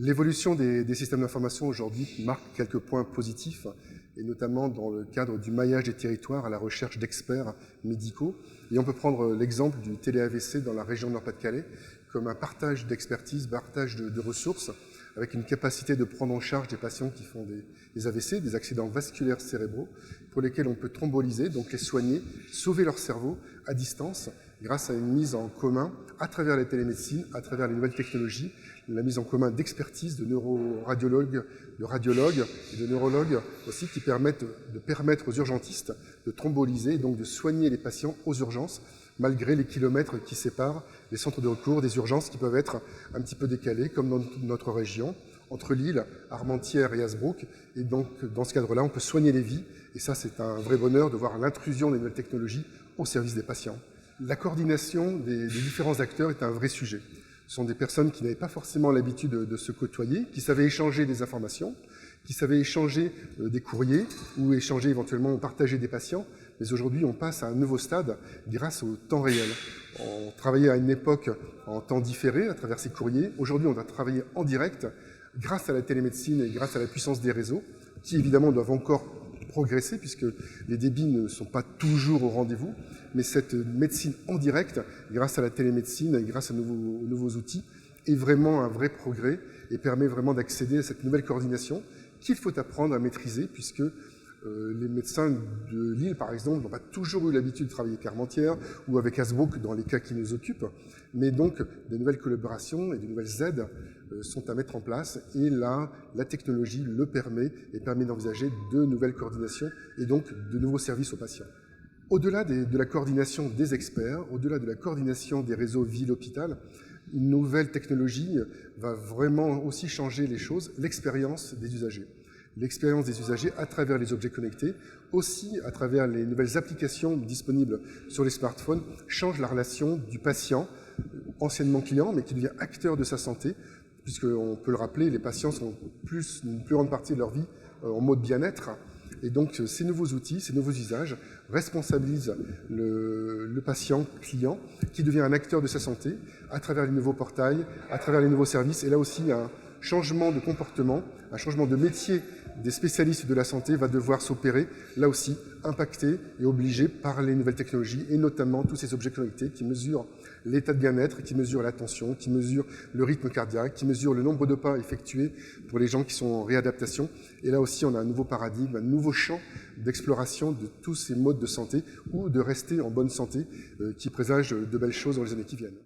L'évolution des systèmes d'information aujourd'hui marque quelques points positifs, et notamment dans le cadre du maillage des territoires à la recherche d'experts médicaux. Et on peut prendre l'exemple du télé-AVC dans la région de Nord-Pas-de-Calais comme un partage d'expertise, partage de ressources, avec une capacité de prendre en charge des patients qui font des AVC, des accidents vasculaires cérébraux, pour lesquels on peut thromboliser, donc les soigner, sauver leur cerveau à distance, grâce à une mise en commun à travers la télémédecine, à travers les nouvelles technologies, la mise en commun d'expertise de neuroradiologues, de radiologues et de neurologues aussi, qui permettent de permettre aux urgentistes de thromboliser et donc de soigner les patients aux urgences, malgré les kilomètres qui séparent les centres de recours des urgences qui peuvent être un petit peu décalés, comme dans notre région, entre Lille, Armentières et Hasbrouck. Et donc, dans ce cadre-là, on peut soigner les vies. Et ça, c'est un vrai bonheur de voir l'intrusion des nouvelles technologies au service des patients. La coordination des différents acteurs est un vrai sujet. Ce sont des personnes qui n'avaient pas forcément l'habitude de se côtoyer, qui savaient échanger des informations, qui savaient échanger des courriers ou échanger éventuellement ou partager des patients. Mais aujourd'hui, on passe à un nouveau stade grâce au temps réel. On travaillait à une époque en temps différé à travers ces courriers. Aujourd'hui, on va travailler en direct grâce à la télémédecine et grâce à la puissance des réseaux qui, évidemment, doivent encore progresser puisque les débits ne sont pas toujours au rendez-vous. Mais cette médecine en direct, grâce à la télémédecine et grâce aux nouveaux outils, est vraiment un vrai progrès et permet vraiment d'accéder à cette nouvelle coordination qu'il faut apprendre à maîtriser puisque les médecins de Lille, par exemple, n'ont pas toujours eu l'habitude de travailler avec Armentières ou avec Hasbrouck dans les cas qui nous occupent. Mais donc, de nouvelles collaborations et de nouvelles aides sont à mettre en place. Et là, la technologie le permet et permet d'envisager de nouvelles coordinations et donc de nouveaux services aux patients. Au-delà de la coordination des experts, au-delà de la coordination des réseaux ville-hôpital, une nouvelle technologie va vraiment aussi changer les choses, l'expérience des usagers. L'expérience des usagers à travers les objets connectés, aussi à travers les nouvelles applications disponibles sur les smartphones, change la relation du patient, anciennement client, mais qui devient acteur de sa santé, puisqu'on peut le rappeler, les patients sont une plus grande partie de leur vie en mode bien-être. Et donc, ces nouveaux outils, ces nouveaux usages responsabilisent le patient client qui devient un acteur de sa santé à travers les nouveaux portails, à travers les nouveaux services. Et là aussi, un changement de comportement, un changement de métier des spécialistes de la santé va devoir s'opérer, là aussi, impacté et obligé par les nouvelles technologies et notamment tous ces objets connectés qui mesurent l'état de bien-être, qui mesurent la tension, qui mesurent le rythme cardiaque, qui mesurent le nombre de pas effectués pour les gens qui sont en réadaptation. Et là aussi, on a un nouveau paradigme, un nouveau champ d'exploration de tous ces modes de santé ou de rester en bonne santé qui présage de belles choses dans les années qui viennent.